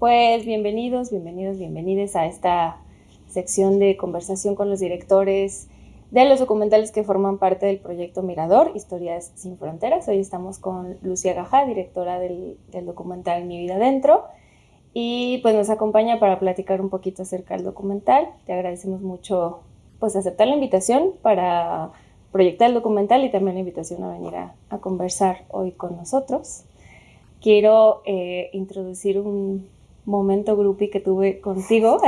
Pues bienvenides a esta sección de conversación con los directores de los documentales que forman parte del proyecto Mirador, Historias sin Fronteras. Hoy estamos con Lucía Gajá, directora del documental Mi Vida Dentro, y pues nos acompaña para platicar un poquito acerca del documental. Te agradecemos mucho pues aceptar la invitación para proyectar el documental y también la invitación a venir a conversar hoy con nosotros. Quiero introducir un momento groupie que tuve contigo.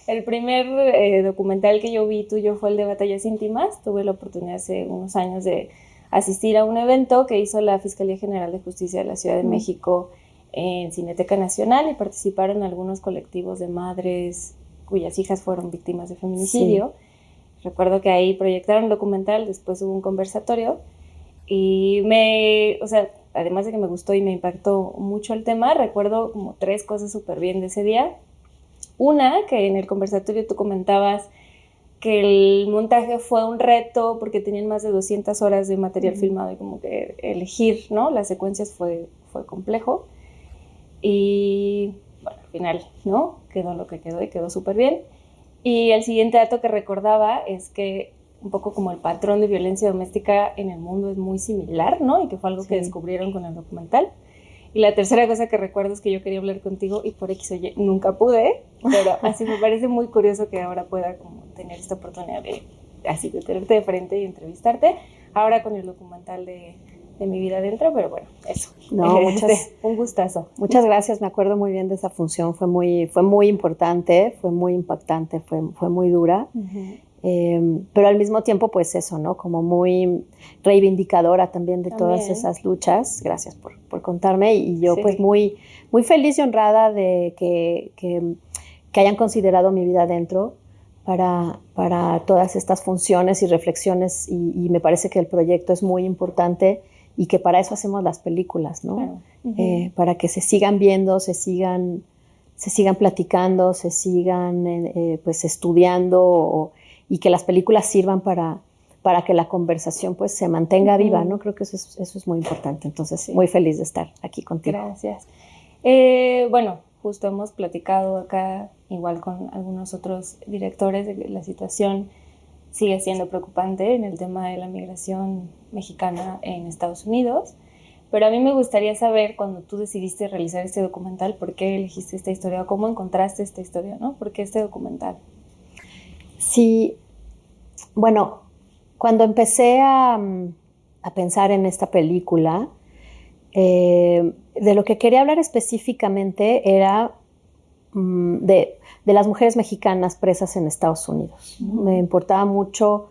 El primer documental que yo vi tuyo fue el de Batallas Íntimas. Tuve la oportunidad hace unos años de asistir a un evento que hizo la Fiscalía General de Justicia de la Ciudad de México en Cineteca Nacional, y participaron algunos colectivos de madres cuyas hijas fueron víctimas de feminicidio. Sí. Recuerdo que ahí proyectaron el documental, después hubo un conversatorio y además de que me gustó y me impactó mucho el tema, recuerdo como 3 cosas súper bien de ese día. Una, que en el conversatorio tú comentabas que el montaje fue un reto porque tenían más de 200 horas de material filmado y como que elegir, ¿no?, las secuencias fue complejo. Y bueno, al final, ¿no?, quedó lo que quedó y quedó súper bien. Y el siguiente dato que recordaba es que un poco como el patrón de violencia doméstica en el mundo es muy similar, ¿no? Y que fue algo que descubrieron con el documental. Y la tercera cosa que recuerdo es que yo quería hablar contigo y por X o Y nunca pude, pero así me parece muy curioso que ahora pueda como tener esta oportunidad de tenerte de frente y entrevistarte, ahora con el documental de Mi Vida Dentro, pero bueno, eso. No, un gustazo. Muchas gracias, me acuerdo muy bien de esa función, fue muy importante, fue muy impactante, fue muy dura. Pero al mismo tiempo, pues eso, ¿no? Como muy reivindicadora también de todas esas luchas. Gracias por contarme. Y yo pues muy feliz y honrada de que hayan considerado Mi Vida Dentro para todas estas funciones y reflexiones. Y me parece que el proyecto es muy importante y que para eso hacemos las películas, ¿no? Claro. Para que se sigan viendo, se sigan platicando, se sigan pues estudiando y que las películas sirvan para que la conversación pues se mantenga viva, ¿no? Creo que eso es muy importante. Entonces, muy feliz de estar aquí contigo. Gracias. Bueno, justo hemos platicado acá, igual con algunos otros directores, de que la situación sigue siendo preocupante en el tema de la migración mexicana en Estados Unidos. Pero a mí me gustaría saber, cuando tú decidiste realizar este documental, ¿por qué elegiste esta historia? ¿Cómo encontraste esta historia, no? ¿Por qué este documental? Sí, bueno, cuando empecé a pensar en esta película, de lo que quería hablar específicamente era de las mujeres mexicanas presas en Estados Unidos. Me importaba mucho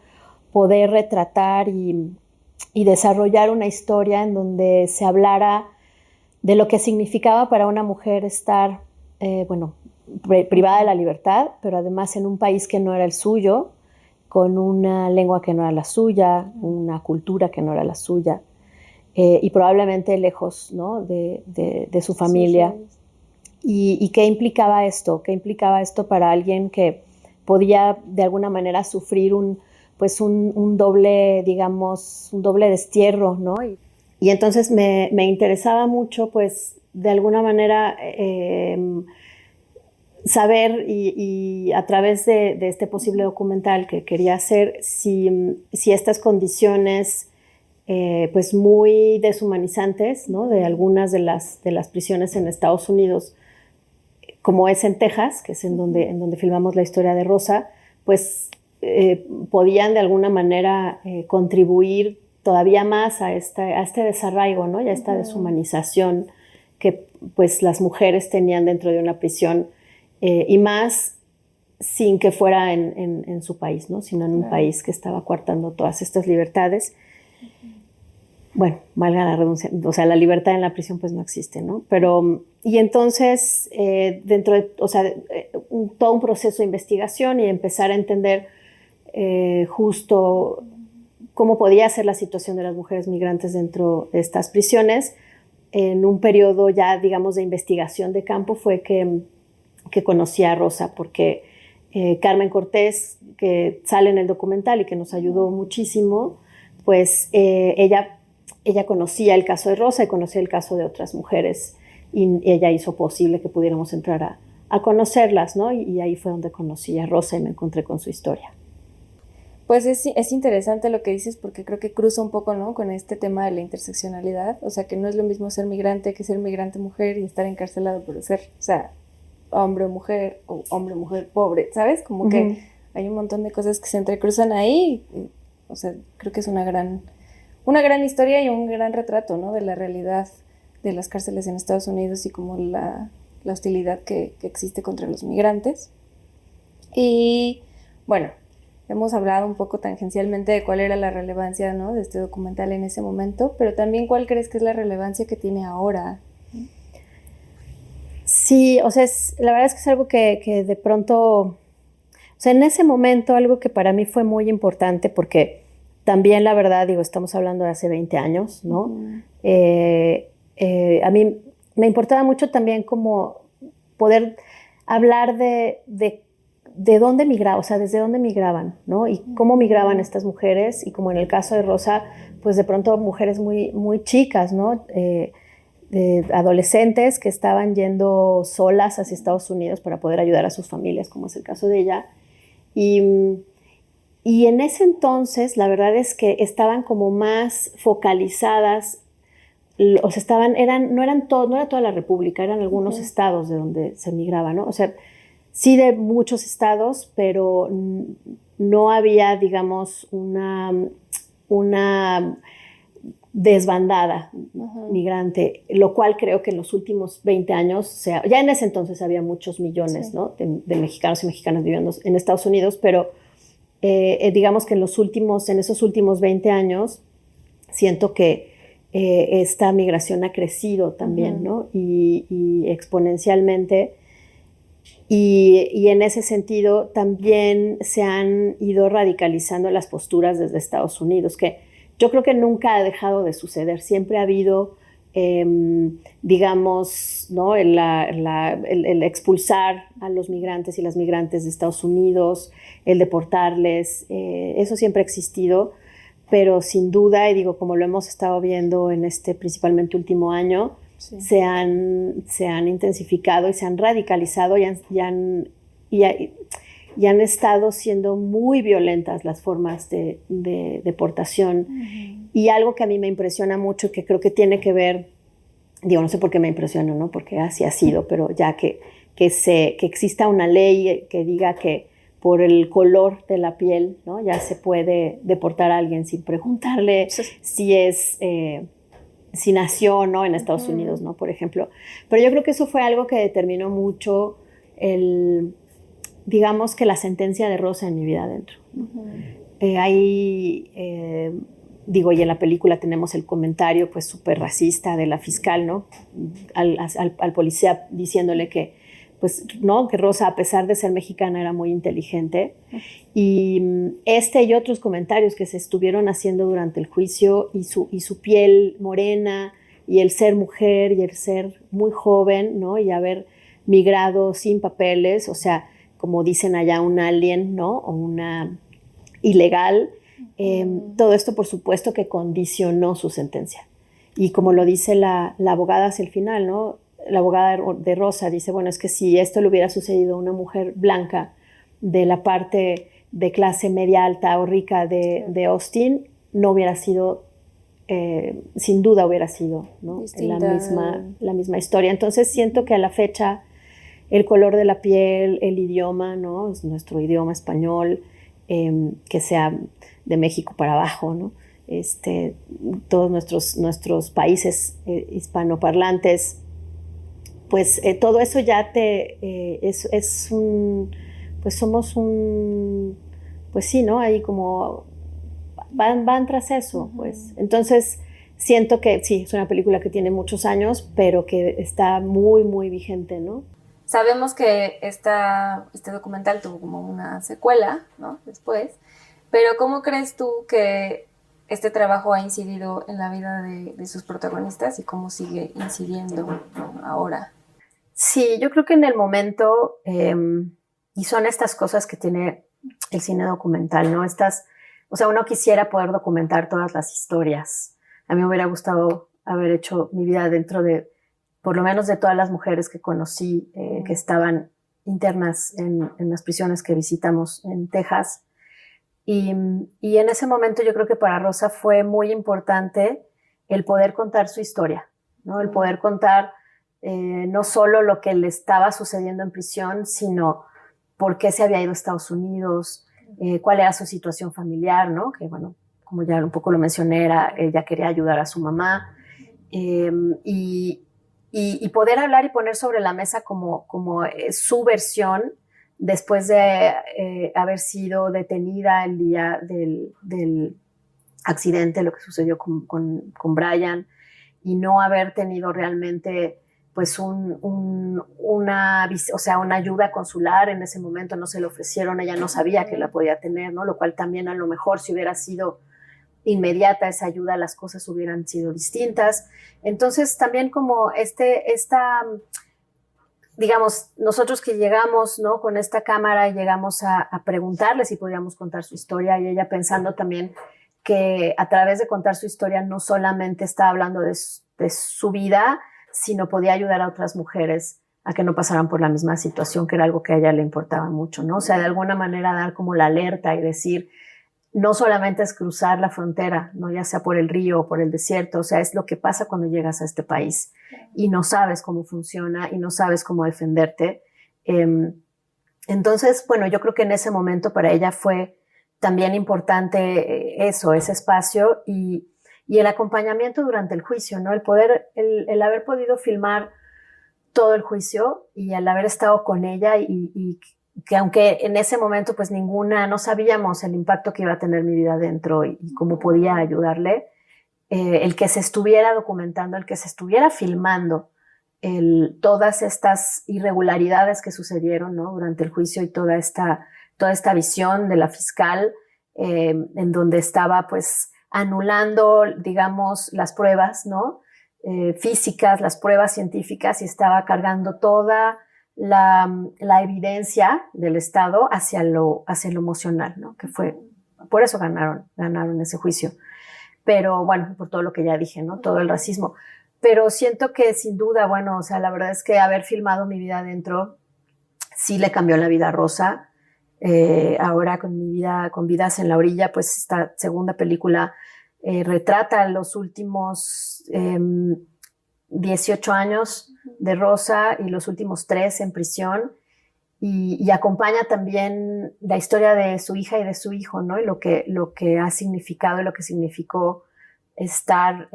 poder retratar y desarrollar una historia en donde se hablara de lo que significaba para una mujer estar, privada de la libertad, pero además en un país que no era el suyo, con una lengua que no era la suya, una cultura que no era la suya, y probablemente lejos, ¿no?, de su familia. ¿Y qué implicaba esto? ¿Qué implicaba esto para alguien que podía de alguna manera sufrir un doble, digamos, un doble destierro, ¿no? Y entonces me interesaba mucho, pues, de alguna manera saber y a través de este posible documental que quería hacer, si estas condiciones pues muy deshumanizantes, ¿no?, de algunas de las prisiones en Estados Unidos, como es en Texas, que es en donde filmamos la historia de Rosa, pues podían de alguna manera contribuir todavía más a este desarraigo, ¿no?, y a esta deshumanización que pues las mujeres tenían dentro de una prisión, y más sin que fuera en su país, ¿no?, sino en un país que estaba coartando todas estas libertades. Bueno, valga la redundancia, o sea, la libertad en la prisión pues no existe, ¿no? Pero, y entonces, dentro de, todo un proceso de investigación y empezar a entender justo cómo podía ser la situación de las mujeres migrantes dentro de estas prisiones, en un periodo ya, digamos, de investigación de campo fue que conocí a Rosa, porque Carmen Cortés, que sale en el documental y que nos ayudó muchísimo, pues ella conocía el caso de Rosa y conocía el caso de otras mujeres y ella hizo posible que pudiéramos entrar a conocerlas, ¿no? Y ahí fue donde conocí a Rosa y me encontré con su historia. Pues es interesante lo que dices porque creo que cruza un poco, ¿no? Con este tema de la interseccionalidad, o sea, que no es lo mismo ser migrante que ser migrante mujer y estar encarcelado por ser, o sea, hombre o hombre mujer pobre, ¿sabes? Como que hay un montón de cosas que se entrecruzan ahí, o sea, creo que es una gran historia y un gran retrato, ¿no? De la realidad de las cárceles en Estados Unidos y como la hostilidad que existe contra los migrantes. Y bueno, hemos hablado un poco tangencialmente de cuál era la relevancia, ¿no? De este documental en ese momento, pero también cuál crees que es la relevancia que tiene ahora. Sí, o sea, la verdad es que es algo que de pronto, o sea, en ese momento algo que para mí fue muy importante porque también la verdad, digo, estamos hablando de hace 20 años, ¿no? A mí me importaba mucho también como poder hablar de dónde migraba, o sea, desde dónde migraban, ¿no? Y cómo migraban estas mujeres, y como en el caso de Rosa, pues de pronto mujeres muy, muy chicas, ¿no? Adolescentes que estaban yendo solas hacia Estados Unidos para poder ayudar a sus familias, como es el caso de ella. Y en ese entonces, la verdad es que estaban como más focalizadas, o sea, no era toda la República, eran algunos estados de donde se migraba, ¿no? O sea, sí de muchos estados, pero no había, digamos, una desbandada migrante, lo cual creo que en los últimos 20 años, ya en ese entonces había muchos millones, ¿no? de mexicanos y mexicanas viviendo en Estados Unidos, pero digamos que en esos últimos 20 años siento que esta migración ha crecido también, ¿no? Y exponencialmente. Y en ese sentido también se han ido radicalizando las posturas desde Estados Unidos, que yo creo que nunca ha dejado de suceder. Siempre ha habido, digamos, ¿no? el expulsar a los migrantes y las migrantes de Estados Unidos, el deportarles, eso siempre ha existido, pero sin duda, y digo, como lo hemos estado viendo en este principalmente último año, sí, se han intensificado y se han radicalizado y han estado siendo muy violentas las formas de deportación. Y algo que a mí me impresiona mucho, que creo que tiene que ver, digo, no sé por qué me impresiona, ¿no? Porque así ha sido, pero ya que exista una ley que diga que por el color de la piel, ¿no? Ya se puede deportar a alguien sin preguntarle si nació o no en Estados Unidos, ¿no? Por ejemplo. Pero yo creo que eso fue algo que determinó mucho digamos que la sentencia de Rosa en mi vida adentro, ¿no? Digo, y en la película tenemos el comentario pues súper racista de la fiscal, ¿no? Al policía diciéndole que pues, ¿no? Que Rosa, a pesar de ser mexicana, era muy inteligente. Y y otros comentarios que se estuvieron haciendo durante el juicio, y su piel morena, y el ser mujer, y el ser muy joven, ¿no? Y haber migrado sin papeles, o sea, como dicen allá, un alien, ¿no? O una ilegal. Todo esto, por supuesto, que condicionó su sentencia. Y como lo dice la abogada hacia el final, ¿no? La abogada de Rosa dice, bueno, es que si esto le hubiera sucedido a una mujer blanca de la parte de clase media alta o rica de Austin, no hubiera sido, sin duda hubiera sido, ¿no? la misma historia. Entonces siento que a la fecha el color de la piel, el idioma, ¿no? Es nuestro idioma español, que sea de México para abajo, ¿no? Todos nuestros países hispanoparlantes, pues todo eso ya es pues somos pues sí, ¿no? Ahí como van tras eso, pues. Entonces siento que sí, es una película que tiene muchos años, pero que está muy, muy vigente, ¿no? Sabemos que este documental tuvo como una secuela, ¿no? Después, pero ¿cómo crees tú que este trabajo ha incidido en la vida de sus protagonistas y cómo sigue incidiendo, ¿no? Ahora? Sí, yo creo que en el momento, y son estas cosas que tiene el cine documental, ¿no? O sea, uno quisiera poder documentar todas las historias. A mí me hubiera gustado haber hecho mi vida dentro de por lo menos de todas las mujeres que conocí que estaban internas en las prisiones que visitamos en Texas. Y en ese momento yo creo que para Rosa fue muy importante el poder contar su historia, ¿no? El poder contar no solo lo que le estaba sucediendo en prisión, sino por qué se había ido a Estados Unidos, cuál era su situación familiar, ¿no? Que bueno, como ya un poco lo mencioné, ella quería ayudar a su mamá. Y poder hablar y poner sobre la mesa como su versión después de haber sido detenida el día del accidente, lo que sucedió con Brian, y no haber tenido realmente pues una ayuda consular en ese momento, no se le ofrecieron, ella no sabía que la podía tener, ¿no? Lo cual también a lo mejor si hubiera sido inmediata esa ayuda, las cosas hubieran sido distintas. Entonces también como digamos, nosotros que llegamos, ¿no? Con esta cámara llegamos a preguntarle si podíamos contar su historia, y ella pensando también que a través de contar su historia no solamente está hablando de su vida, sino podía ayudar a otras mujeres a que no pasaran por la misma situación, que era algo que a ella le importaba mucho, ¿no? O sea, de alguna manera dar como la alerta y decir, no solamente es cruzar la frontera, ¿no? Ya sea por el río o por el desierto, o sea, es lo que pasa cuando llegas a este país y no sabes cómo funciona y no sabes cómo defenderte. Entonces, bueno, yo creo que en ese momento para ella fue también importante ese espacio y el acompañamiento durante el juicio, ¿no? El haber podido filmar todo el juicio y el haber estado con ella y que aunque en ese momento pues no sabíamos el impacto que iba a tener mi vida dentro y cómo podía ayudarle, el que se estuviera documentando, el que se estuviera filmando todas estas irregularidades que sucedieron, ¿no? Durante el juicio y toda esta visión de la fiscal en donde estaba pues anulando, digamos, las pruebas, ¿no? Físicas, las pruebas científicas, y estaba cargando toda la evidencia del Estado hacia lo emocional, ¿no? Que fue, por eso ganaron ese juicio. Pero bueno, por todo lo que ya dije, ¿no? Todo el racismo. Pero siento que sin duda, bueno, o sea, la verdad es que haber filmado mi vida adentro sí le cambió la vida a Rosa. Ahora con Vidas en la Orilla, pues esta segunda película retrata los últimos 18 años de Rosa y los últimos 3 en prisión, y acompaña también la historia de su hija y de su hijo, ¿no? Y lo que ha significado y lo que significó estar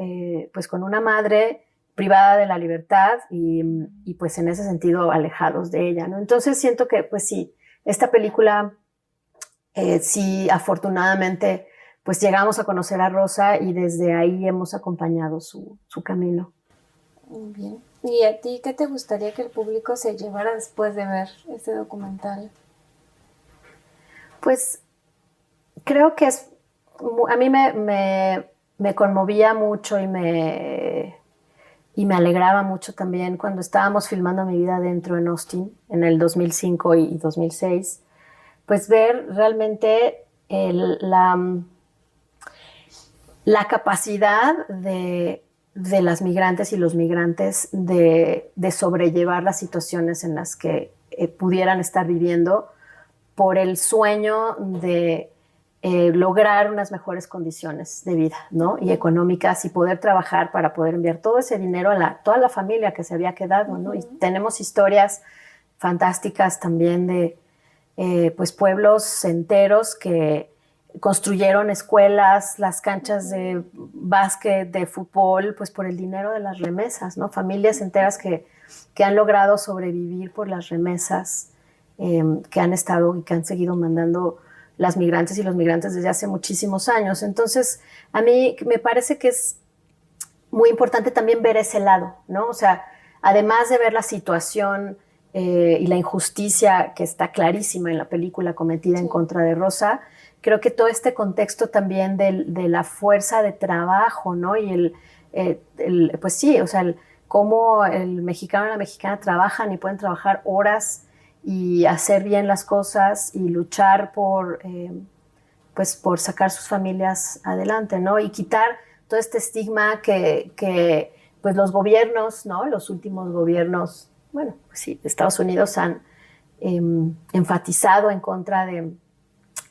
pues con una madre privada de la libertad y pues en ese sentido alejados de ella, ¿no? Entonces siento que pues sí, esta película sí, afortunadamente pues llegamos a conocer a Rosa y desde ahí hemos acompañado su camino. Muy bien. ¿Y a ti qué te gustaría que el público se llevara después de ver este documental? Pues creo que a mí me conmovía mucho y me alegraba mucho también cuando estábamos filmando Mi vida adentro en Austin en el 2005 y 2006, pues ver realmente la capacidad de las migrantes y los migrantes de sobrellevar las situaciones en las que pudieran estar viviendo por el sueño de lograr unas mejores condiciones de vida, ¿no? Y económicas, y poder trabajar para poder enviar todo ese dinero a toda la familia que se había quedado, ¿no? Y tenemos historias fantásticas también de pues pueblos enteros que construyeron escuelas, las canchas de básquet, de fútbol, pues por el dinero de las remesas, ¿no? Familias enteras que han logrado sobrevivir por las remesas que han estado y que han seguido mandando las migrantes y los migrantes desde hace muchísimos años. Entonces, a mí me parece que es muy importante también ver ese lado, ¿no? O sea, además de ver la situación y la injusticia que está clarísima en la película cometida en contra de Rosa, creo que todo este contexto también de la fuerza de trabajo, ¿no? Y pues sí, o sea, cómo el mexicano y la mexicana trabajan y pueden trabajar horas y hacer bien las cosas y luchar pues por sacar sus familias adelante, ¿no? Y quitar todo este estigma que pues los gobiernos, ¿no? Los últimos gobiernos, bueno, pues sí, de Estados Unidos han enfatizado en contra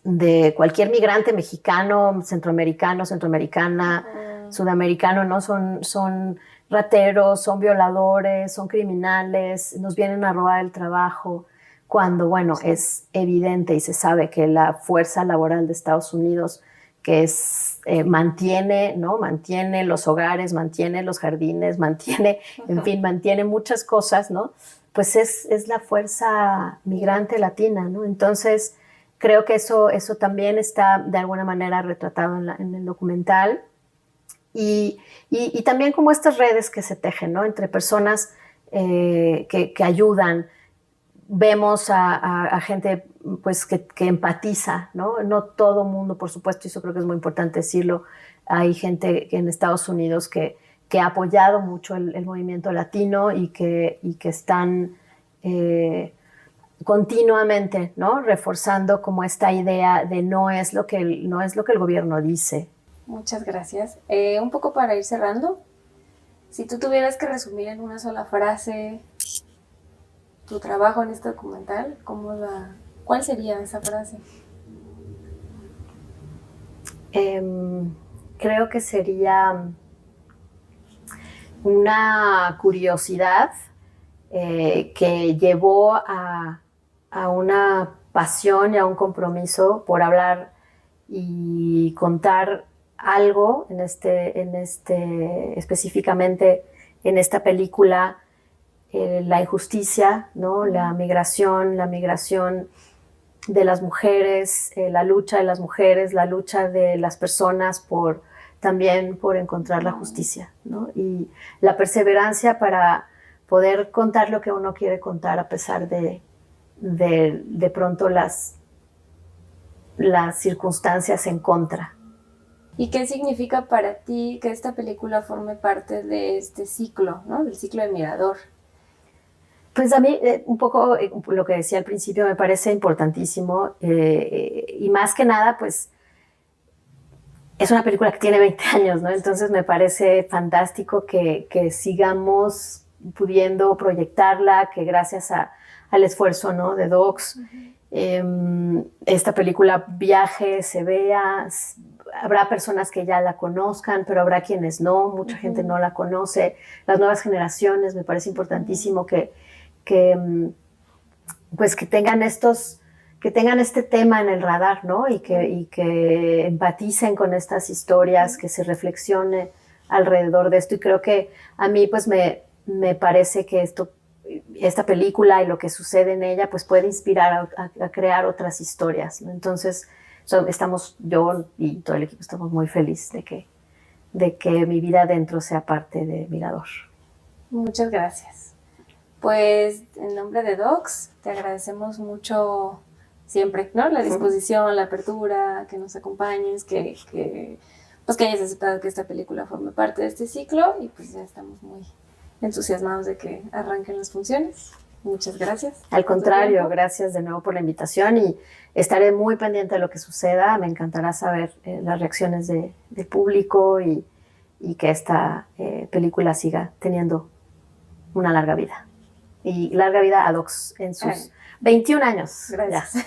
de cualquier migrante mexicano, centroamericano, centroamericana, sudamericano, ¿no? Son rateros, son violadores, son criminales, nos vienen a robar el trabajo, cuando, bueno, es evidente y se sabe que la fuerza laboral de Estados Unidos, que es, mantiene, ¿no? Mantiene los hogares, mantiene los jardines, mantiene, en fin, mantiene muchas cosas, ¿no? Pues es la fuerza migrante latina, ¿no? Entonces, creo que eso también está de alguna manera retratado en el documental. Y también como estas redes que se tejen, ¿no? Entre personas que ayudan. Vemos a gente pues, que empatiza, ¿no? No todo mundo, por supuesto, y eso creo que es muy importante decirlo. Hay gente en Estados Unidos que ha apoyado mucho el movimiento latino y que están continuamente, ¿no? Reforzando como esta idea de no es lo que el gobierno dice. Muchas gracias. Un poco para ir cerrando, si tú tuvieras que resumir en una sola frase tu trabajo en este documental, ¿cuál sería esa frase? Creo que sería una curiosidad que llevó a una pasión y a un compromiso por hablar y contar algo específicamente en esta película, la injusticia, ¿no? La migración de las mujeres, la lucha de las mujeres, la lucha de las personas también por encontrar la justicia, ¿no? Y la perseverancia para poder contar lo que uno quiere contar a pesar de pronto las circunstancias en contra. ¿Y qué significa para ti que esta película forme parte de este ciclo, ¿no? Del ciclo de Mirador? Pues a mí, un poco lo que decía al principio, me parece importantísimo y más que nada, pues es una película que tiene 20 años, ¿no? Entonces me parece fantástico que sigamos pudiendo proyectarla, que gracias al esfuerzo, ¿no? De Docs, esta película viaje, se vea. Habrá personas que ya la conozcan, pero habrá quienes no, mucha gente no la conoce. Las nuevas generaciones, me parece importantísimo que tengan este tema en el radar, ¿no? Y que empaticen con estas historias, que se reflexione alrededor de esto. Y creo que a mí pues me parece que esta película y lo que sucede en ella pues puede inspirar a crear otras historias, ¿no? Entonces yo y todo el equipo estamos muy felices de que mi vida adentro sea parte de Mirador. Muchas gracias. Pues en nombre de Docs te agradecemos mucho siempre, ¿no? La disposición, la apertura, que nos acompañes, que hayas aceptado que esta película forme parte de este ciclo y pues ya estamos muy entusiasmados de que arranquen las funciones. Muchas gracias. Al contrario, gracias de nuevo por la invitación y estaré muy pendiente de lo que suceda. Me encantará saber las reacciones del público y que esta película siga teniendo una larga vida. Y larga vida a Docs en sus 21 años. Gracias.